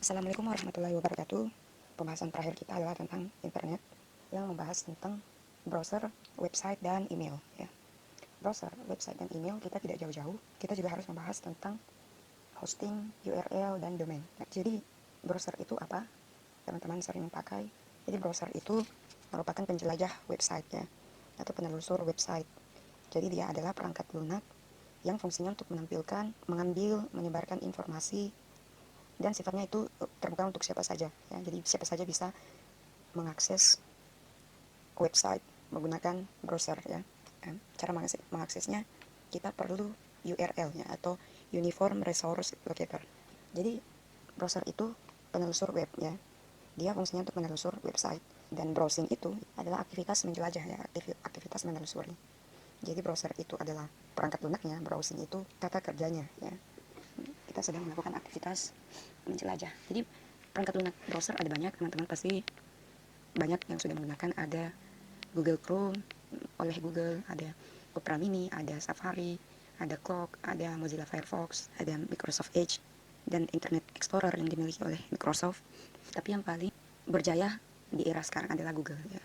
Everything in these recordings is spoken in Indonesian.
Assalamualaikum warahmatullahi wabarakatuh. Pembahasan terakhir kita adalah tentang internet, yang membahas tentang browser, website, dan email ya. Browser, website, dan email kita tidak jauh-jauh. Kita juga harus membahas tentang hosting, URL, dan domain. Nah, jadi browser itu apa? Teman-teman sering pakai. Jadi browser itu merupakan penjelajah website ya, atau penelusur website. Jadi dia adalah perangkat lunak yang fungsinya untuk menampilkan, mengambil, menyebarkan informasi, dan sifatnya itu terbuka untuk siapa saja ya. Jadi siapa saja bisa mengakses website menggunakan browser ya. Cara mengaksesnya kita perlu URL nya atau Uniform Resource Locator. Jadi browser itu penelusur web ya. Dia fungsinya untuk menelusur website, dan browsing itu adalah aktivitas menjelajah ya, aktivitas menelusuri. Jadi browser itu adalah perangkat lunaknya, browsing itu tata kerjanya ya. Kita sedang melakukan aktivitas menjelajah. Jadi perangkat lunak browser ada banyak, teman-teman pasti banyak yang sudah menggunakan. Ada Google Chrome oleh Google, ada Opera Mini, ada Safari, ada Chrome, ada Mozilla Firefox, ada Microsoft Edge, dan Internet Explorer yang dimiliki oleh Microsoft. Tapi yang paling berjaya di era sekarang adalah Google ya.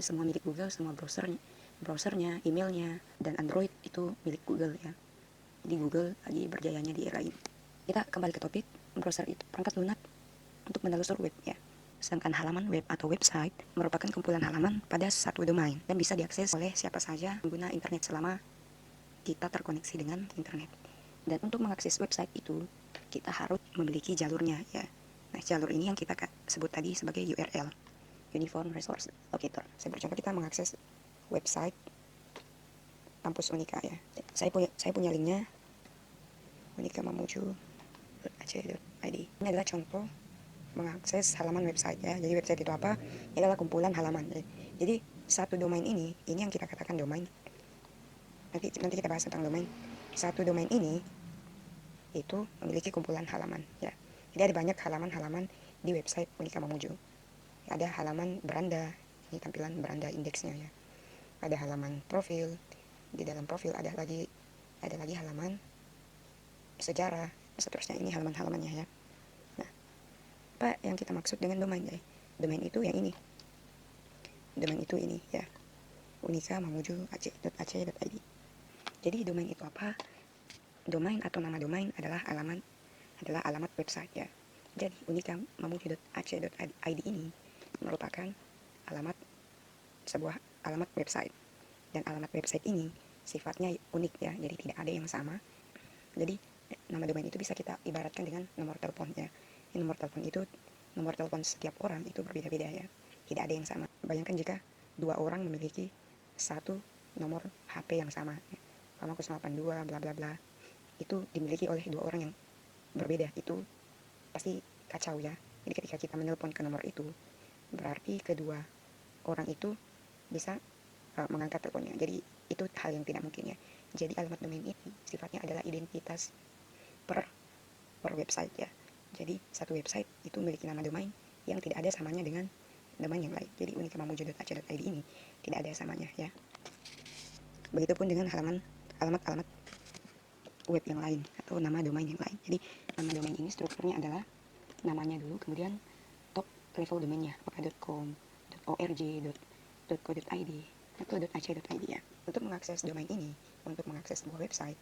Semua milik Google, semua browsernya, emailnya, dan Android itu milik Google ya. Jadi Google lagi berjayanya di era ini. Kita kembali ke topik. Browser itu perangkat lunak untuk menelusur web ya. Sedangkan halaman web atau website merupakan kumpulan halaman pada satu domain dan bisa diakses oleh siapa saja pengguna internet selama kita terkoneksi dengan internet. Dan untuk mengakses website itu kita harus memiliki jalurnya ya. Nah, jalur ini yang kita sebut tadi sebagai URL, Uniform Resource Locator. Saya bercontoh, kita mengakses website kampus Unika ya. Saya punya linknya, unikamamuju.ac.id. Ini adalah contoh mengakses halaman website ya. Jadi website itu apa? Ini adalah kumpulan halaman. Jadi satu domain ini yang kita katakan domain. Nanti kita bahas tentang domain. Satu domain ini itu memiliki kumpulan halaman ya. Jadi ada banyak halaman-halaman di website Unika Mamuju. Ada halaman beranda, ini tampilan beranda indeksnya ya. Ada halaman profil, di dalam profil ada lagi halaman sejarah, seterusnya. Ini halaman-halamannya ya. Nah, apa yang kita maksud dengan domain ya? Domain itu yang ini. Domain itu ini ya. Unika Mamuju ac.id. Jadi domain itu apa? Domain atau nama domain adalah alamat website ya. Jadi Unika Mamuju.ac.id ini merupakan alamat sebuah alamat website, dan alamat website ini sifatnya unik ya. Jadi tidak ada yang sama. Jadi nama domain itu bisa kita ibaratkan dengan nomor telepon ya. Nomor telepon itu, nomor telepon setiap orang itu berbeda-beda ya. Tidak ada yang sama. Bayangkan jika dua orang memiliki satu nomor HP yang sama ya. 082 bla bla bla, itu dimiliki oleh dua orang yang berbeda, itu pasti kacau ya. Jadi ketika kita menelpon ke nomor itu, berarti kedua orang itu bisa mengangkat teleponnya. Jadi itu hal yang tidak mungkin ya. Jadi alamat domain ini sifatnya adalah identitas per website ya. Jadi satu website itu memiliki nama domain yang tidak ada samanya dengan domain yang lain. Jadi unikamamuju.ac.id ini tidak ada samanya ya. Begitupun dengan alamat web yang lain atau nama domain yang lain. Jadi nama domain ini strukturnya adalah namanya dulu, kemudian top level domainnya, apakah .com, .org, .co.id atau .ac.id ya. Untuk mengakses domain ini, untuk mengakses sebuah website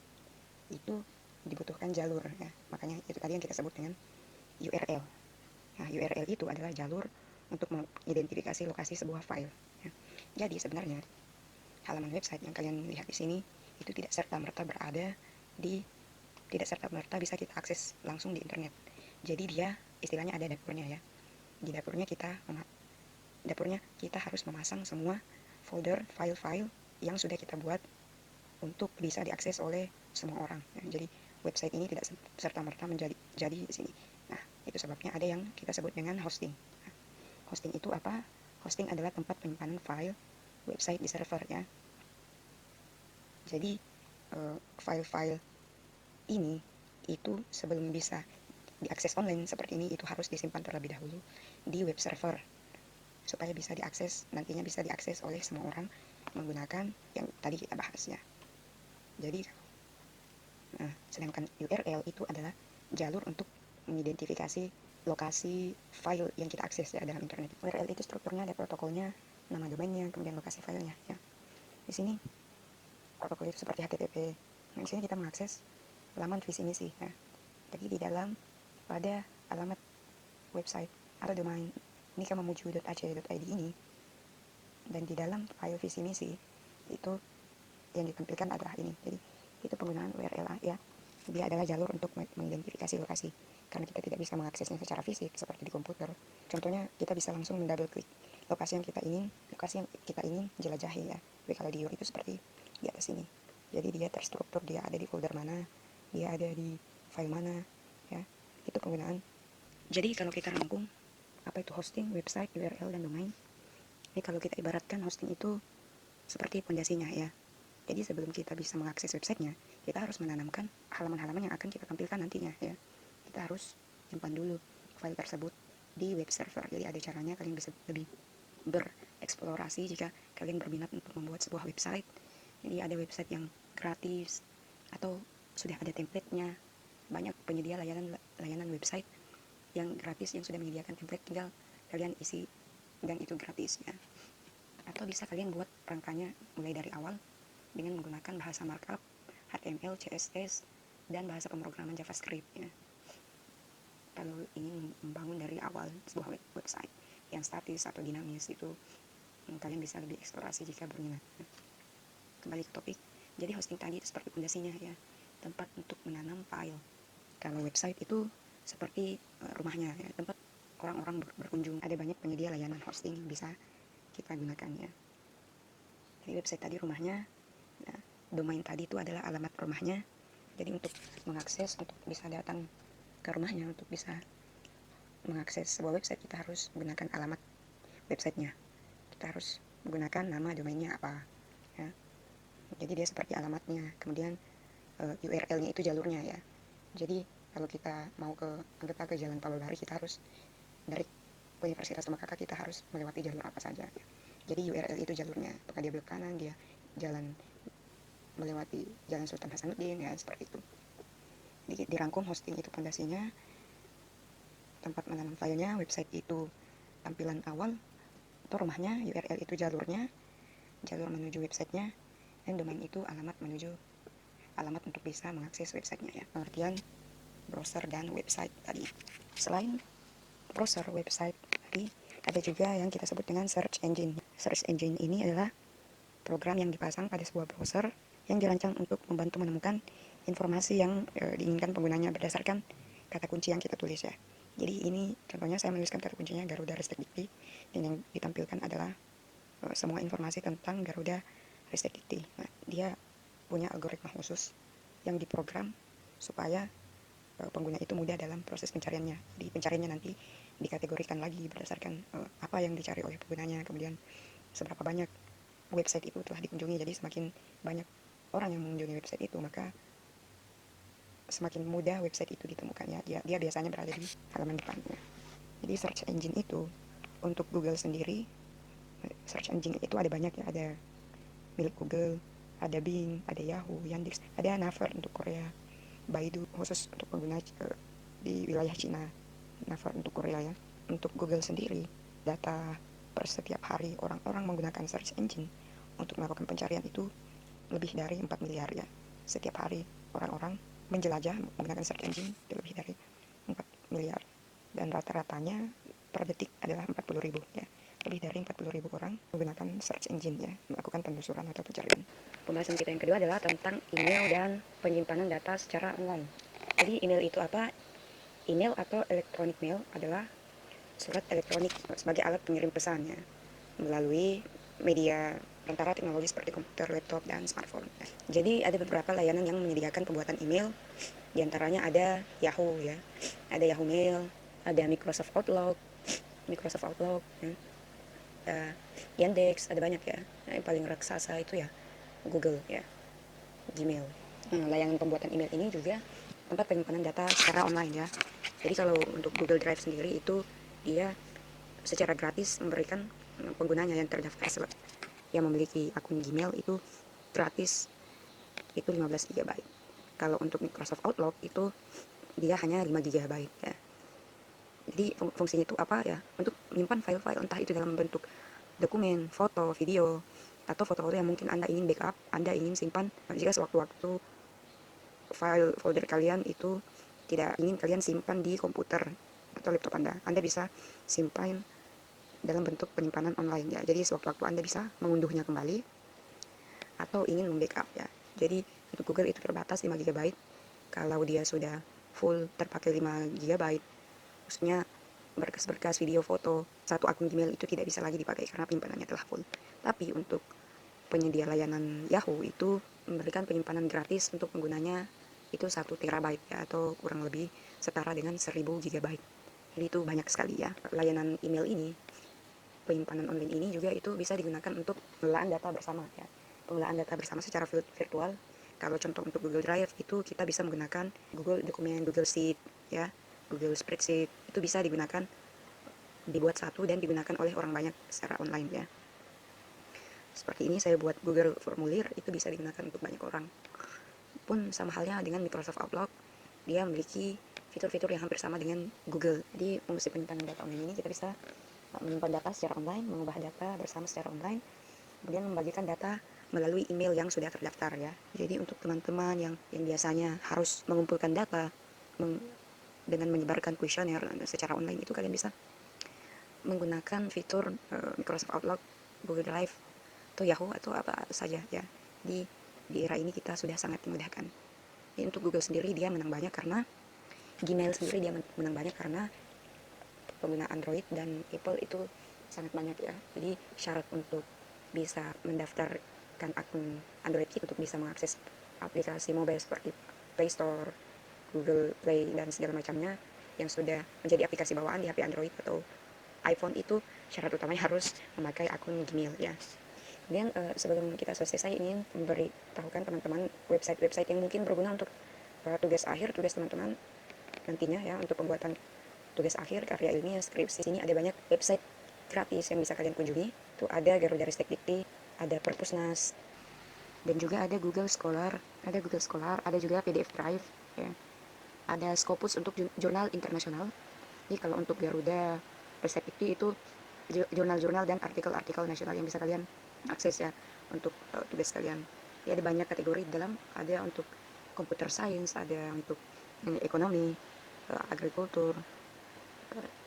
itu dibutuhkan jalur ya. Makanya itu tadi yang kita sebut dengan URL. Nah, URL itu adalah jalur untuk mengidentifikasi lokasi sebuah file ya. Jadi sebenarnya halaman website yang kalian lihat di sini itu tidak serta-merta bisa kita akses langsung di internet. Jadi dia istilahnya ada dapurnya ya. Di dapurnya kita harus memasang semua folder file-file yang sudah kita buat untuk bisa diakses oleh semua orang ya. Jadi website ini tidak serta-merta jadi di sini. Nah, itu sebabnya ada yang kita sebut dengan hosting. Nah, hosting itu apa? Hosting adalah tempat penyimpanan file website di server ya. Jadi file-file ini itu sebelum bisa diakses online seperti ini, itu harus disimpan terlebih dahulu di web server supaya bisa diakses, nantinya bisa diakses oleh semua orang menggunakan yang tadi kita bahas ya. Jadi sedangkan URL itu adalah jalur untuk mengidentifikasi lokasi file yang kita akses ya dalam internet. URL itu strukturnya ada protokolnya, nama domainnya, kemudian lokasi filenya ya. Di sini protokol itu seperti HTTP. Nah, di sini kita mengakses laman visi misi ya. Jadi di dalam pada alamat website atau domain nikamamuju.ac.id ini, dan di dalam file visi misi itu yang ditampilkan adalah ini. Jadi itu penggunaan URL ya. Dia adalah jalur untuk mengidentifikasi lokasi, karena kita tidak bisa mengaksesnya secara fisik seperti di komputer. Contohnya kita bisa langsung mendouble klik lokasi yang kita ingin jelajahi ya. Tapi kalau di itu seperti di atas ini. Jadi dia terstruktur, dia ada di folder mana, dia ada di file mana ya. Itu penggunaan. Jadi kalau kita rangkum apa itu hosting, website, URL, dan domain. Ini kalau kita ibaratkan hosting itu seperti pondasinya ya. Jadi sebelum kita bisa mengakses websitenya, kita harus menanamkan halaman-halaman yang akan kita tampilkan nantinya ya. Kita harus simpan dulu file tersebut di web server. Jadi ada caranya kalian bisa lebih bereksplorasi jika kalian berminat untuk membuat sebuah website. Jadi ada website yang gratis atau sudah ada template-nya. Banyak penyedia layanan website yang gratis yang sudah menyediakan template, tinggal kalian isi dan itu gratis ya. Atau bisa kalian buat rangkanya mulai dari awal dengan menggunakan bahasa markup, HTML, CSS, dan bahasa pemrograman JavaScript ya. Kalau ingin membangun dari awal sebuah website yang statis atau dinamis, itu kalian bisa lebih eksplorasi jika berminat. Kembali ke topik, jadi hosting tadi itu seperti pondasinya ya, tempat untuk menanam file. Kalau website itu seperti rumahnya ya, tempat orang-orang berkunjung. Ada banyak penyedia layanan hosting yang bisa kita gunakan ya. Jadi website tadi rumahnya, nah, domain tadi itu adalah alamat rumahnya. Jadi untuk mengakses, untuk bisa datang ke rumahnya, untuk bisa mengakses sebuah website, kita harus menggunakan alamat websitenya. Kita harus menggunakan nama domainnya apa ya. Jadi dia seperti alamatnya. Kemudian URL-nya itu jalurnya ya. Jadi kalau kita mau anggaplah ke Jalan Palolari, kita harus dari Universitas Surakarta, kita harus melewati jalur apa saja. Jadi URL itu jalurnya. Apakah dia belok kanan, dia jalan melewati Jalan Sultan Hasanuddin ya, seperti itu. Dirangkum hosting itu pondasinya, tempat menanam filenya, website itu tampilan awal atau rumahnya, URL itu jalurnya, jalur menuju websitenya, dan domain itu alamat untuk bisa mengakses websitenya ya. Pengertian browser dan website tadi. Selain browser, website tadi, ada juga yang kita sebut dengan search engine. Search engine ini adalah program yang dipasang pada sebuah browser yang dirancang untuk membantu menemukan informasi yang diinginkan penggunanya berdasarkan kata kunci yang kita tulis ya. Jadi ini contohnya saya menuliskan kata kuncinya Garuda Ristek Dikti, dan yang ditampilkan adalah semua informasi tentang Garuda Ristek Dikti. Nah, dia punya algoritma khusus yang diprogram supaya pengguna itu mudah dalam proses pencariannya. Di pencariannya nanti dikategorikan lagi berdasarkan apa yang dicari oleh penggunanya, kemudian seberapa banyak website itu telah dikunjungi. Jadi semakin banyak orang yang mengunjungi website itu, maka semakin mudah website itu ditemukan ya. Dia biasanya berada di halaman depannya. Jadi search engine itu untuk Google sendiri, search engine itu ada banyak ya, ada milik Google, ada Bing, ada Yahoo, Yandex, ada Naver untuk Korea, Baidu khusus untuk pengguna di wilayah Cina, Naver untuk Korea ya. Untuk Google sendiri, data per setiap hari orang-orang menggunakan search engine untuk melakukan pencarian itu lebih dari 4 miliar ya. Setiap hari orang-orang menjelajah menggunakan search engine itu lebih dari 4 miliar. Dan rata-ratanya per detik adalah 40.000 ya. Lebih dari 40.000 orang menggunakan search engine ya, melakukan penelusuran atau pencarian. Pembahasan kita yang kedua adalah tentang email dan penyimpanan data secara online. Jadi email itu apa? Email atau electronic mail adalah surat elektronik sebagai alat pengirim pesan ya, melalui media perantara teknologi seperti komputer, laptop, dan smartphone. Jadi ada beberapa layanan yang menyediakan pembuatan email. Di antaranya ada Yahoo ya, ada Yahoo Mail, ada Microsoft Outlook ya. Yandex, ada banyak ya. Nah, yang paling raksasa itu ya Google ya, Gmail. Layanan pembuatan email ini juga tempat penyimpanan data secara online ya. Jadi kalau untuk Google Drive sendiri itu dia secara gratis memberikan penggunanya yang terdaftar yang memiliki akun Gmail itu gratis itu 15 GB. Kalau untuk Microsoft Outlook itu dia hanya 5 GB ya. Jadi fungsinya itu apa ya? Untuk menyimpan file-file, entah itu dalam bentuk dokumen, foto, video, atau foto-foto yang mungkin Anda ingin backup, Anda ingin simpan jika sewaktu-waktu file folder kalian itu tidak ingin kalian simpan di komputer atau laptop Anda. Anda bisa simpan dalam bentuk penyimpanan online ya. Jadi sewaktu-waktu Anda bisa mengunduhnya kembali atau ingin membackup ya. Jadi untuk Google itu terbatas 5 GB. Kalau dia sudah full terpakai 5 GB, maksudnya berkas-berkas video foto satu akun Gmail itu tidak bisa lagi dipakai karena penyimpanannya telah full. Tapi untuk penyedia layanan Yahoo itu memberikan penyimpanan gratis untuk penggunanya itu 1 terabyte ya, atau kurang lebih setara dengan 1000 GB. Jadi itu banyak sekali ya. Layanan email ini, penyimpanan online ini juga itu bisa digunakan untuk pengelolaan data bersama ya. Pengelolaan data bersama secara virtual. Kalau contoh untuk Google Drive itu kita bisa menggunakan Google Dokumen, Google Sheet ya, Google Spreadsheet, itu bisa digunakan, dibuat satu dan digunakan oleh orang banyak secara online ya. Seperti ini saya buat Google Formulir, itu bisa digunakan untuk banyak orang. Pun sama halnya dengan Microsoft Outlook, dia memiliki fitur-fitur yang hampir sama dengan Google. Jadi fungsi penyimpanan data online ini kita bisa menyimpan data secara online, mengubah data bersama secara online, kemudian membagikan data melalui email yang sudah terdaftar ya. Jadi untuk teman-teman yang biasanya harus mengumpulkan data dengan menyebarkan kuesioner secara online, itu kalian bisa menggunakan fitur Microsoft Outlook, Google Drive, atau Yahoo atau apa saja ya. Di era ini kita sudah sangat dimudahkan. Jadi untuk Google sendiri dia menang banyak karena Gmail sendiri dia menang banyak karena pengguna Android dan Apple itu sangat banyak ya. Jadi syarat untuk bisa mendaftarkan akun Android kita untuk bisa mengakses aplikasi mobile seperti Play Store, Google Play dan segala macamnya yang sudah menjadi aplikasi bawaan di HP Android atau iPhone, itu syarat utamanya harus memakai akun Gmail ya. Kemudian sebelum kita selesai, saya ingin memberitahukan teman-teman website-website yang mungkin berguna untuk tugas akhir, tugas teman-teman nantinya ya, untuk pembuatan tugas akhir, karya ilmiah, skripsi. Sini ada banyak website gratis yang bisa kalian kunjungi. Itu ada Garuda Ristek Dikti, ada Perpusnas, dan juga ada Google Scholar, ada juga PDF Drive ya. Ada Scopus untuk jurnal internasional. Jadi kalau untuk Garuda Ristek Dikti itu jurnal-jurnal dan artikel-artikel nasional yang bisa kalian akses ya untuk tugas kalian. Ya, ada banyak kategori dalam, ada untuk computer science, ada untuk ekonomi, agrikultur,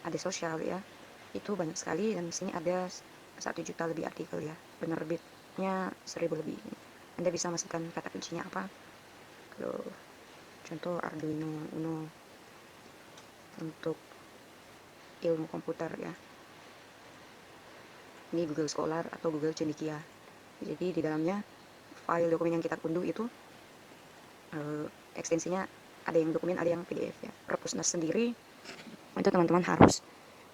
ada sosial ya. Itu banyak sekali, dan di sini ada 1 juta lebih artikel ya. Penerbitnya 1000 lebih. Anda bisa masukkan kata kuncinya apa. Kalau contoh Arduino Uno untuk ilmu komputer ya. Ini Google Scholar atau Google Cendekia. Jadi di dalamnya file dokumen yang kita unduh itu ekstensinya ada yang dokumen, ada yang PDF ya. Perpusnas sendiri itu teman-teman harus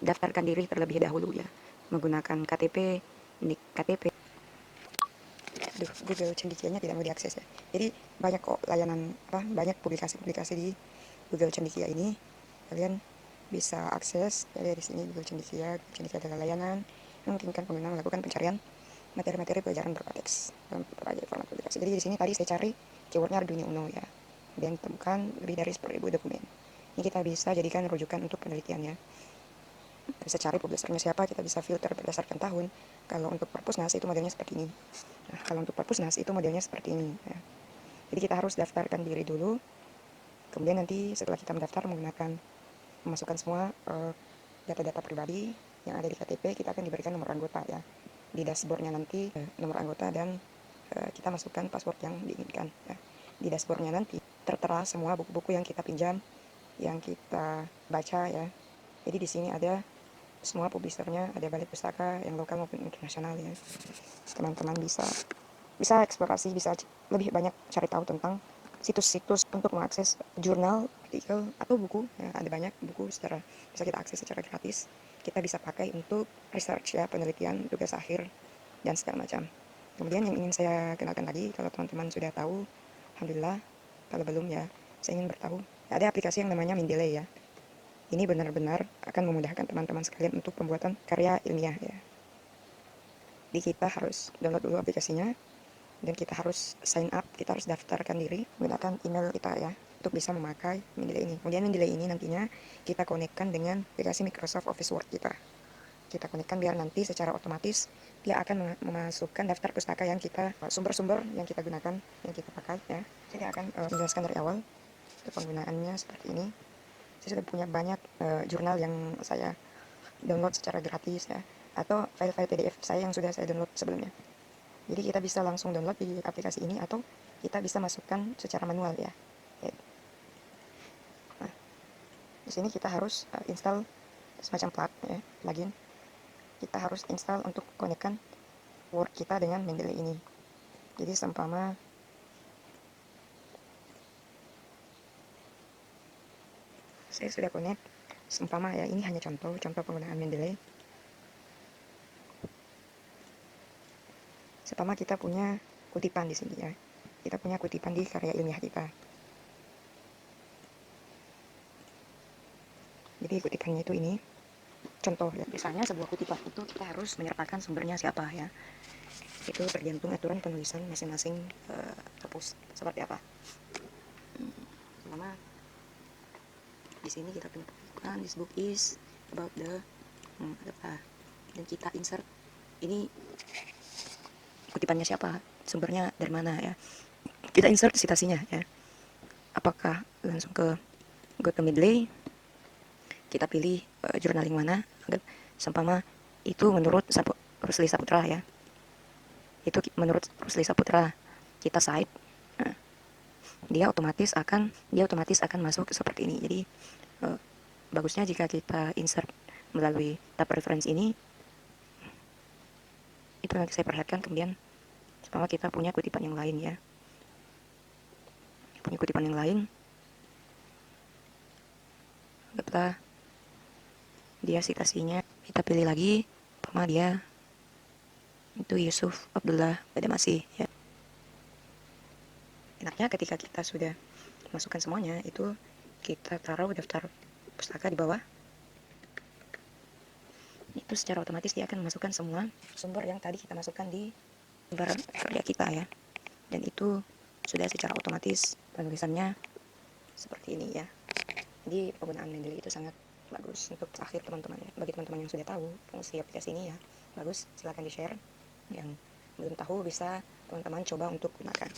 daftarkan diri terlebih dahulu ya, menggunakan KTP, nik KTP. Google Cendekianya tidak mau diakses ya. Jadi banyak kok layanan banyak publikasi-publikasi di Google Cendekia ini. Kalian bisa akses ya, di sini Google Cendekia. Cendekia adalah layanan yang memungkinkan pengguna melakukan pencarian materi-materi pelajaran berupa teks dalam berbagai format publikasi. Jadi di sini tadi saya cari keywordnya Arduino Uno ya, dan temukan lebih dari 10.000 dokumen. Ini kita bisa jadikan rujukan untuk penelitian ya. Bisa cari publishernya siapa, kita bisa filter berdasarkan tahun. Kalau untuk Perpusnas itu modelnya seperti ini. Nah, kalau untuk Perpusnas itu modelnya seperti ini ya. Jadi kita harus daftarkan diri dulu. Kemudian nanti setelah kita mendaftar menggunakan memasukkan semua data-data pribadi yang ada di KTP, kita akan diberikan nomor anggota ya. Di dashboardnya nanti nomor anggota dan kita masukkan password yang diinginkan ya. Di dashboardnya nanti tertera semua buku-buku yang kita pinjam, yang kita baca ya. Jadi di sini ada semua publishernya, ada Balai Pustaka yang lokal maupun internasional ya. Teman-teman bisa eksplorasi, bisa lebih banyak cari tahu tentang situs-situs untuk mengakses jurnal, artikel, atau buku ya. Ada banyak buku bisa kita akses secara gratis. Kita bisa pakai untuk research ya, penelitian, tugas akhir, dan segala macam. Kemudian yang ingin saya kenalkan lagi, kalau teman-teman sudah tahu, alhamdulillah. Kalau belum ya, saya ingin beritahu, ada aplikasi yang namanya Mendeley ya. Ini benar-benar akan memudahkan teman-teman sekalian untuk pembuatan karya ilmiah ya. Jadi kita harus download dulu aplikasinya, dan kita harus sign up, kita harus daftarkan diri menggunakan email kita ya. untuk bisa memakai Mendeley ini. Kemudian Mendeley ini nantinya kita konekkan dengan aplikasi Microsoft Office Word kita. Kita konekkan biar nanti secara otomatis dia akan memasukkan daftar pustaka yang kita, sumber-sumber yang kita gunakan, yang kita pakai ya. Jadi akan menjelaskan dari awal untuk penggunaannya seperti ini. Saya sudah punya banyak jurnal yang saya download secara gratis ya, atau file-file PDF saya yang sudah saya download sebelumnya. Jadi kita bisa langsung download di aplikasi ini atau kita bisa masukkan secara manual ya. Nah, di sini kita harus install semacam plugin. Kita harus install untuk konekkan Word kita dengan Mendeley ini. Jadi seumpama saya sudah connect, seumpama ya, ini hanya contoh penggunaan Mendeley. Seumpama kita punya kutipan di sini ya. Kita punya kutipan di karya ilmiah kita. Jadi kutipannya itu ini contoh ya. Misalnya sebuah kutipan itu kita harus menyertakan sumbernya siapa ya. Itu tergantung aturan penulisan masing-masing perpus seperti apa. Pertama di sini kita punya kutipan, this book is about the apa, dan kita insert ini kutipannya siapa, sumbernya dari mana ya. Kita insert citasinya ya. Apakah langsung ke go to Mendeley, kita pilih journaling mana, seumpama itu menurut Rusli Saputra ya. Itu menurut Rusli Saputra, kita cite, nah, dia otomatis akan masuk seperti ini. Jadi bagusnya jika kita insert melalui tab reference ini, itu nanti saya perlihatkan. Kemudian seumpama kita punya kutipan yang lain ya, anggaplah dia citasinya, kita pilih lagi, umpama dia itu Yusuf Abdullah Badamasi ya. Enaknya ketika kita sudah masukkan semuanya, itu kita taruh daftar pustaka di bawah. Itu secara otomatis dia akan memasukkan semua sumber yang tadi kita masukkan di sumber kerja kita ya. Dan itu sudah secara otomatis penulisannya seperti ini ya. Jadi penggunaan Mendeley itu sangat bagus untuk akhir teman-teman ya. Bagi teman-teman yang sudah tahu fungsi aplikasi ini ya, bagus, silahkan di share. Yang belum tahu bisa teman-teman coba untuk gunakan.